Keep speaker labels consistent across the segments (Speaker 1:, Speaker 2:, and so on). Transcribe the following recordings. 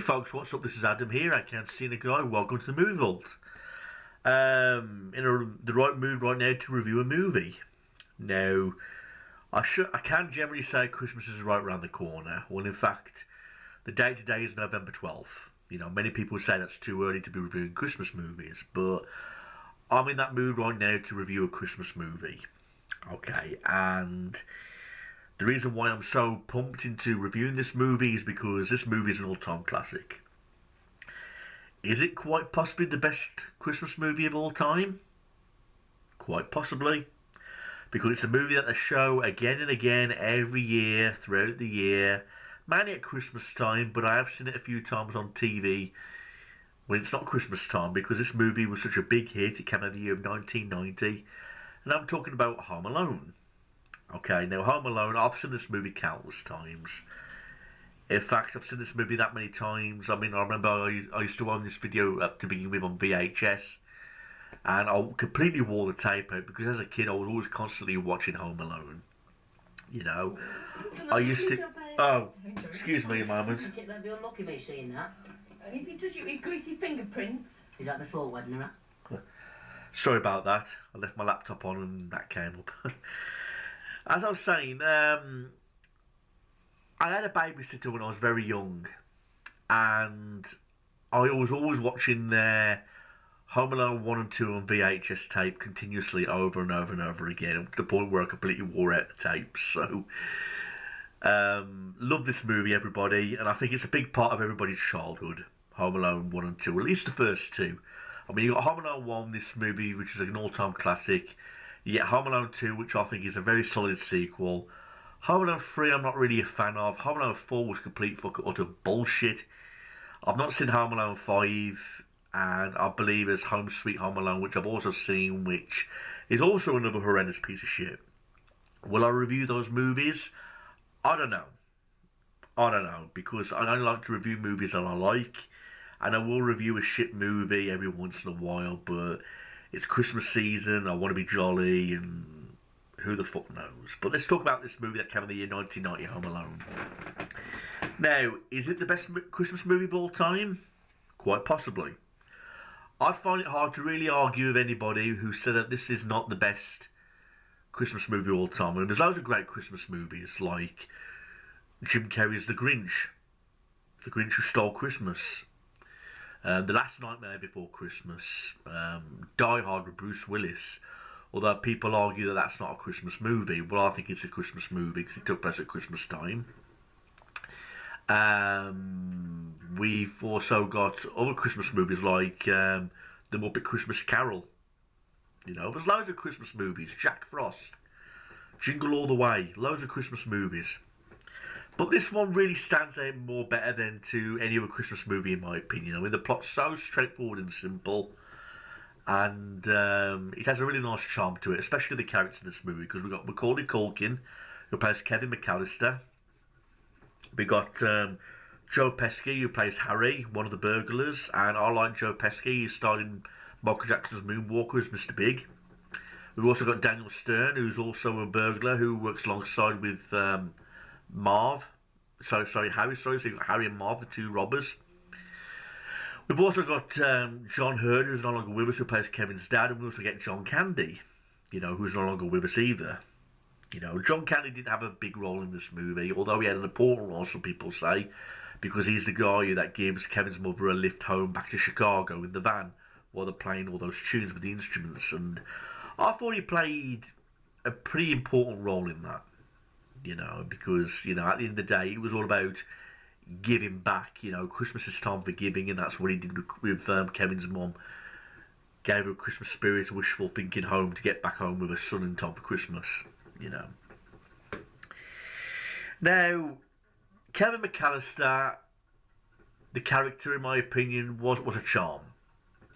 Speaker 1: folks, what's up? This is Adam here. I can't see the guy. Welcome to the Movie Vault. The right mood right now to review a movie. Now, I can generally say Christmas is right around the corner. Well, in fact, the date today is November 12th. You know, many people say that's too early to be reviewing Christmas movies, but I'm in that mood right now to review a Christmas movie. Okay, and the reason why I'm so pumped into reviewing this movie is because this movie is an all-time classic. Is it quite possibly the best Christmas movie of all time? Quite possibly. Because it's a movie that they show again and again every year throughout the year. Mainly at Christmas time, but I have seen it a few times on TV when it's not Christmas time, because this movie was such a big hit. It came out in the year of 1990. And I'm talking about Home Alone. Okay, now Home Alone, I've seen this movie countless times. In fact, I've seen this movie that many times. I mean, I remember I used to own this video up to begin with on VHS. And I completely wore the tape out because as a kid I was always constantly watching Home Alone. You know, I used to... Oh, excuse me a moment.
Speaker 2: They'll be unlucky me seeing that.
Speaker 3: And if you touch it with greasy fingerprints.
Speaker 2: Is that before wedding or not?
Speaker 1: Sorry about that. I left my laptop on and that came up. As I was saying, I had a babysitter when I was very young, and I was always watching their Home Alone 1 and 2 on VHS tape continuously over and over and over again, to the point where I completely wore out the tapes. So, love this movie, everybody, and I think it's a big part of everybody's childhood, Home Alone 1 and 2, at least the first two. I mean, you got Home Alone 1, this movie, which is an all-time classic. You get Home Alone 2, which I think is a very solid sequel. Home Alone 3, I'm not really a fan of. Home Alone 4 was complete fucking utter bullshit. I've not seen Home Alone 5, and I believe there's Home Sweet Home Alone, which I've also seen, which is also another horrendous piece of shit. Will I review those movies? I don't know, because I only like to review movies that I like, and I will review a shit movie every once in a while, but it's Christmas season, I want to be jolly, and who the fuck knows. But let's talk about this movie that came in the year 1990, Home Alone. Now, is it the best Christmas movie of all time? Quite possibly. I find it hard to really argue with anybody who said that this is not the best Christmas movie of all time. I mean, there's loads of great Christmas movies, like Jim Carrey's The Grinch Who Stole Christmas, The Last Nightmare Before Christmas, Die Hard with Bruce Willis. Although people argue that that's not a Christmas movie, well, I think it's a Christmas movie because it took place at Christmas time. We've also got other Christmas movies like The Muppet Christmas Carol. You know, there's loads of Christmas movies. Jack Frost, Jingle All the Way, loads of Christmas movies. But this one really stands out more better than to any other Christmas movie, in my opinion. I mean, the plot's so straightforward and simple, and it has a really nice charm to it, especially the characters in this movie, because we've got Macaulay Culkin, who plays Kevin McAllister. We got Joe Pesci, who plays Harry, one of the burglars, and I like Joe Pesci. He starred in Michael Jackson's Moonwalker as Mr. Big. We've also got Daniel Stern, who's also a burglar, who works alongside with Harry. So you've got Harry and Marv, the two robbers. We've also got John Hurt, who's no longer with us, who plays Kevin's dad, and we also get John Candy, you know, who's no longer with us either. You know, John Candy didn't have a big role in this movie, although he had an important role, some people say, because he's the guy that gives Kevin's mother a lift home back to Chicago in the van while they're playing all those tunes with the instruments. And I thought he played a pretty important role in that, you know, because, you know, at the end of the day, it was all about giving back. You know, Christmas is time for giving, and that's what he did with Kevin's mum. Gave her a Christmas spirit, wishful thinking home to get back home with her son in time for Christmas, you know. Now, Kevin McAllister, the character, in my opinion, was a charm.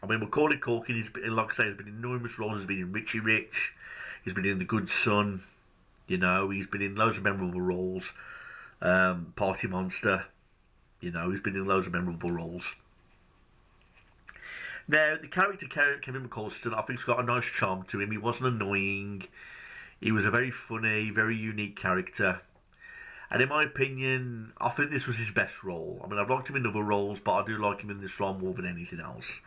Speaker 1: I mean, Macaulay Culkin, like I say, has been in numerous roles. He's been in Richie Rich, he's been in The Good Son, you know, he's been in loads of memorable roles. Party Monster, you know, he's been in loads of memorable roles. Now, the character Kevin McAllister, I think, has got a nice charm to him. He wasn't annoying. He was a very funny, very unique character. And in my opinion, I think this was his best role. I mean, I've liked him in other roles, but I do like him in this role more than anything else.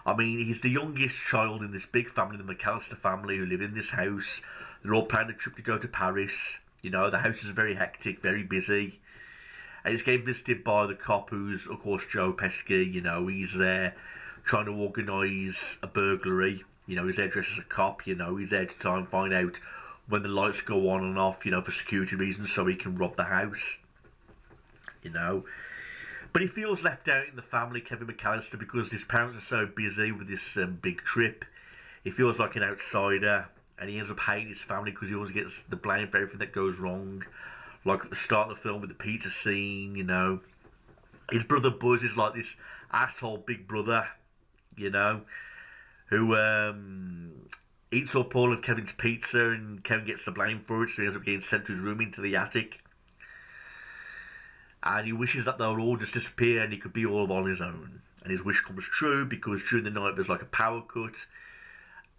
Speaker 1: I mean, he's the youngest child in this big family, the McAllister family, who live in this house. They're all planning a trip to go to Paris. You know, the house is very hectic, very busy. And he's getting visited by the cop, who's, of course, Joe Pesci. You know, he's there trying to organise a burglary. You know, he's there dressed as a cop. You know, he's there to try and find out when the lights go on and off, you know, for security reasons, so he can rob the house. You know. But he feels left out in the family, Kevin McAllister, because his parents are so busy with this big trip. He feels like an outsider, and he ends up hating his family because he always gets the blame for everything that goes wrong. Like at the start of the film with the pizza scene, you know. His brother Buzz is like this asshole big brother, you know, who eats up all of Kevin's pizza, and Kevin gets the blame for it, so he ends up getting sent to his room into the attic. And he wishes that they'll all just disappear and he could be all on his own. And his wish comes true because during the night there's like a power cut,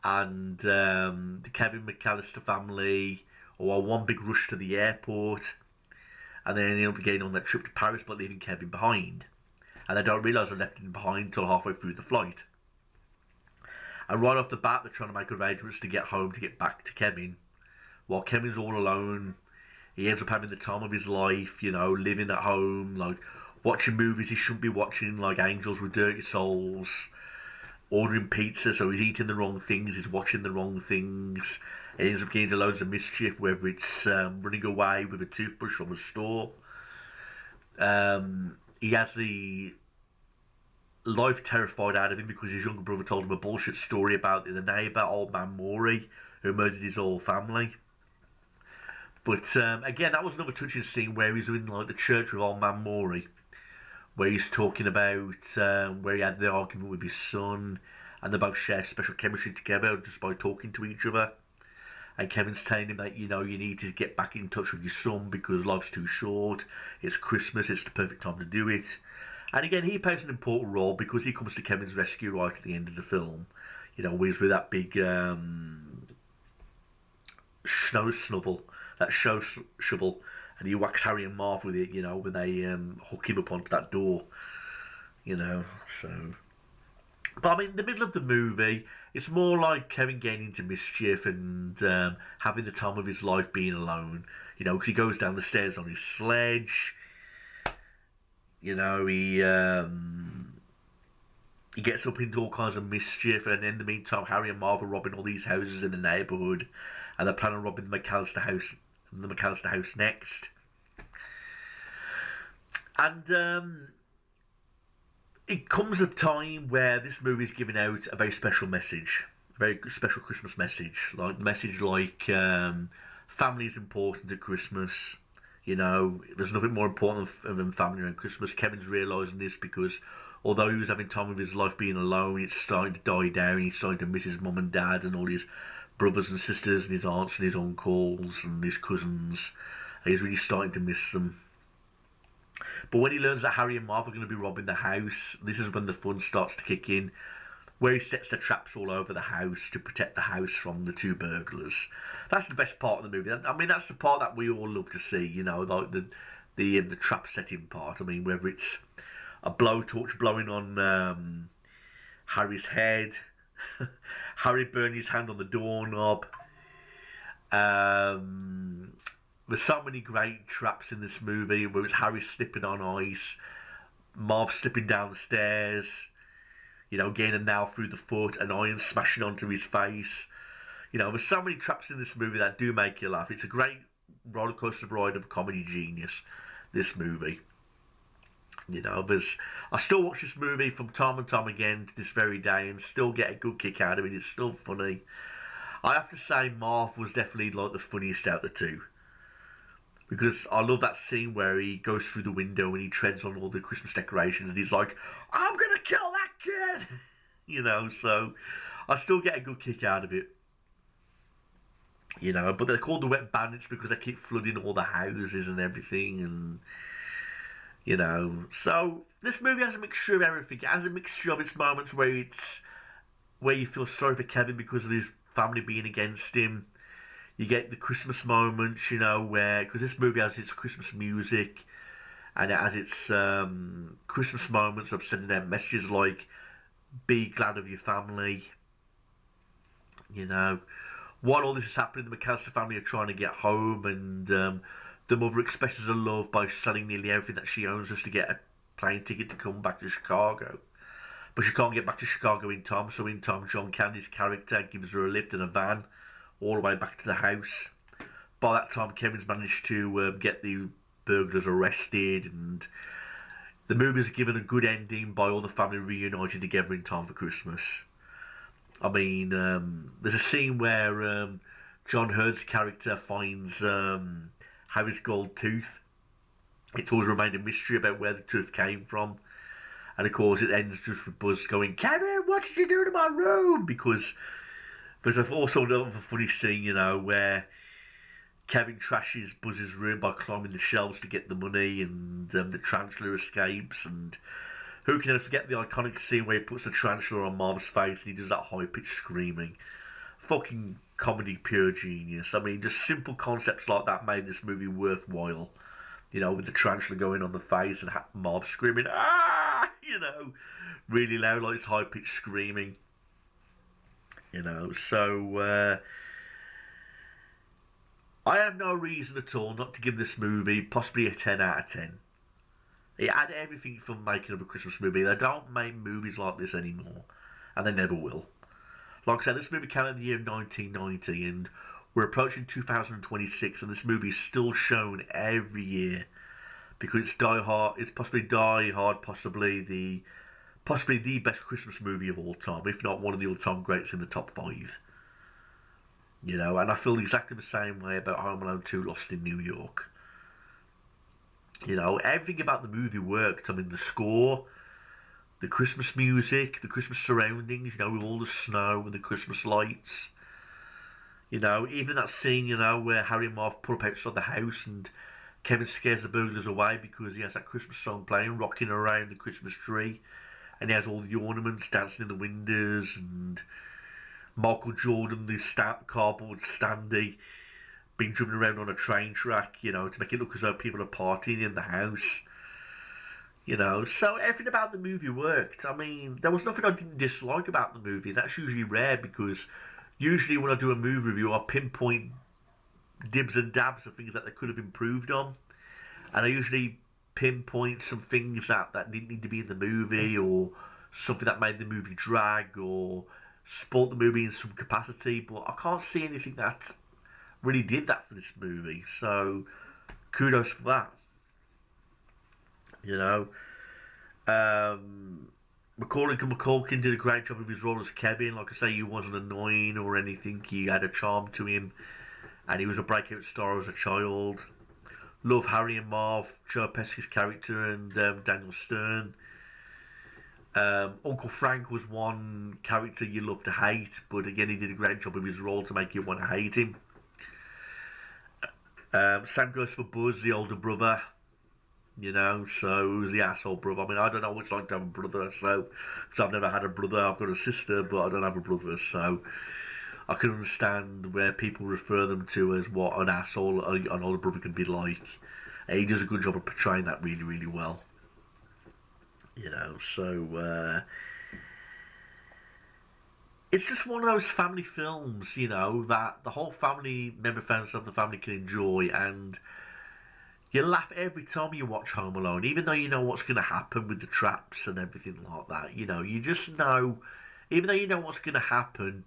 Speaker 1: and the Kevin McAllister family are one big rush to the airport, and then they end up getting on that trip to Paris but leaving Kevin behind. And they don't realise they left him behind until halfway through the flight. And right off the bat they're trying to make arrangements to get home, to get back to Kevin. While Kevin's all alone, he ends up having the time of his life, you know, living at home, like watching movies he shouldn't be watching, like Angels with Dirty Souls, ordering pizza, so he's eating the wrong things, he's watching the wrong things. He ends up getting into loads of mischief, whether it's running away with a toothbrush from a store. He has the life terrified out of him because his younger brother told him a bullshit story about the neighbour, old man Maury, who murdered his whole family. But again, that was another touching scene where he's in like the church with old man Maury, where he's talking about where he had the argument with his son, and they both share special chemistry together just by talking to each other. And Kevin's telling him that, you know, you need to get back in touch with your son because life's too short. It's Christmas, it's the perfect time to do it. And again, he plays an important role because he comes to Kevin's rescue right at the end of the film. You know, he's with that big shovel, and he whacks Harry and Marv with it, you know, when they hook him up onto that door, you know, so. But I mean, in the middle of the movie, it's more like Kevin getting into mischief and having the time of his life being alone, you know, because he goes down the stairs on his sledge, you know, he gets up into all kinds of mischief, and in the meantime, Harry and Marv are robbing all these houses in the neighbourhood, and they're planning on robbing the McAllister house next. And it comes a time where this movie is giving out a very special message, a very special Christmas message, like the message like family is important at Christmas. You know, there's nothing more important than family around Christmas. Kevin's realising this because although he was having time of his life being alone, it's starting to die down. He's starting to miss his mum and dad and all his brothers and sisters and his aunts and his uncles and his cousins. He's really starting to miss them. But when he learns that Harry and Marv are going to be robbing the house, this is when the fun starts to kick in, where he sets the traps all over the house to protect the house from the two burglars. That's the best part of the movie. I mean, that's the part that we all love to see, you know, like the trap setting part. I mean, whether it's a blowtorch blowing on Harry's head, Harry burning his hand on the doorknob. There's so many great traps in this movie, where it's Harry slipping on ice, Marv slipping down the stairs, you know, getting a nail through the foot, an iron smashing onto his face. You know, there's so many traps in this movie that do make you laugh. It's a great rollercoaster ride of comedy genius, this movie. You know, I still watch this movie from time and time again to this very day and still get a good kick out of it. It's still funny. I have to say Marv was definitely like the funniest out of the two. Because I love that scene where he goes through the window and he treads on all the Christmas decorations and he's like, I'm going to kill that kid! You know, so I still get a good kick out of it. You know, but they're called the Wet Bandits because they keep flooding all the houses and everything, and you know, so this movie has a mixture of everything. It has a mixture of its moments where you feel sorry for Kevin because of his family being against him. You get the Christmas moments, you know, where, because this movie has its Christmas music, and it has its Christmas moments of sending out messages like, be glad of your family, you know. While all this is happening, the McAllister family are trying to get home, and the mother expresses her love by selling nearly everything that she owns just to get a plane ticket to come back to Chicago. But she can't get back to Chicago in time, so in time John Candy's character gives her a lift in a van all the way back to the house. By that time, Kevin's managed to get the burglars arrested, and the movie's given a good ending by all the family reunited together in time for Christmas. I mean, there's a scene where John Hurd's character finds Harry's gold tooth. It's always remained a mystery about where the tooth came from. And of course, it ends just with Buzz going, Kevin, what did you do to my room? Because there's also another funny scene, you know, where Kevin trashes Buzz's room by climbing the shelves to get the money, and the tarantula escapes. And who can ever forget the iconic scene where he puts the tarantula on Marv's face and he does that high-pitched screaming? Fucking comedy, pure genius. I mean, just simple concepts like that made this movie worthwhile. You know, with the tarantula going on the face and Marv screaming, ah! You know, really loud, like it's high-pitched screaming. You know, so I have no reason at all not to give this movie possibly a 10 out of 10. It had everything for making of a Christmas movie. They don't make movies like this anymore, and they never will. Like I said, this movie came out in the year 1990, and we're approaching 2026, and this movie is still shown every year because it's Die Hard. It's possibly Die Hard, possibly the best Christmas movie of all time, if not one of the all-time greats in the top 5. You know, and I feel exactly the same way about Home Alone 2: Lost in New York. You know, everything about the movie worked. I mean, the score, the Christmas music, the Christmas surroundings, you know, with all the snow and the Christmas lights. You know, even that scene, you know, where Harry and Marv pull up outside the house and Kevin scares the burglars away because he has that Christmas song playing, rocking around the Christmas tree. And he has all the ornaments dancing in the windows, and Michael Jordan, the cardboard standee, being driven around on a train track, you know, to make it look as though people are partying in the house. You know, so everything about the movie worked. I mean, there was nothing I didn't dislike about the movie. That's usually rare because usually when I do a movie review, I pinpoint dibs and dabs of things that they could have improved on. And I usually pinpoint some things that didn't need to be in the movie, or something that made the movie drag or spoiled the movie in some capacity. But I can't see anything that really did that for this movie. So kudos for that. You know, Macaulay Culkin did a great job of his role as Kevin. Like I say, he wasn't annoying or anything. He had a charm to him, and he was a breakout star as a child. Love Harry and Marv, Joe Pesci's character, and Daniel Stern. Uncle Frank was one character you love to hate, but again, he did a great job of his role to make you want to hate him. Same goes for Buzz, the older brother. You know, so who's the asshole brother? I mean, I don't know what it's like to have a brother, so, because I've never had a brother. I've got a sister, but I don't have a brother, so I can understand where people refer them to as what an asshole an older brother can be like. He does a good job of portraying that really, really well. You know, so it's just one of those family films, you know, that the whole family, member fans of the family can enjoy, and you laugh every time you watch Home Alone, even though you know what's going to happen with the traps and everything like that. You know, you just know, even though you know what's going to happen,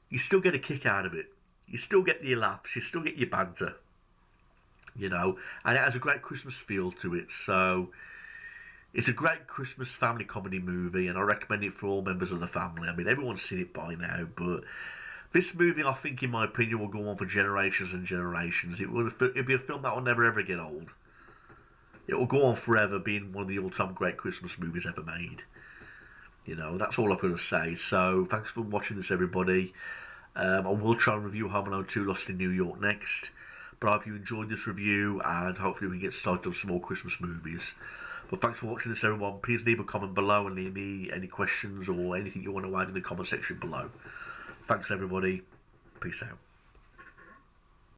Speaker 1: you still get a kick out of it. You still get your laughs, you still get your banter. You know, and it has a great Christmas feel to it. So it's a great Christmas family comedy movie, and I recommend it for all members of the family. I mean, everyone's seen it by now, but this movie, I think, in my opinion, will go on for generations and generations. It'll be a film that will never ever get old. It will go on forever, being one of the all-time great Christmas movies ever made. You know, that's all I've got to say. So, thanks for watching this, everybody. I will try and review Home Alone 2: Lost in New York next. But I hope you enjoyed this review, and hopefully we can get started on some more Christmas movies. But thanks for watching this, everyone. Please leave a comment below and leave me any questions or anything you want to add in the comment section below. Thanks, everybody. Peace out.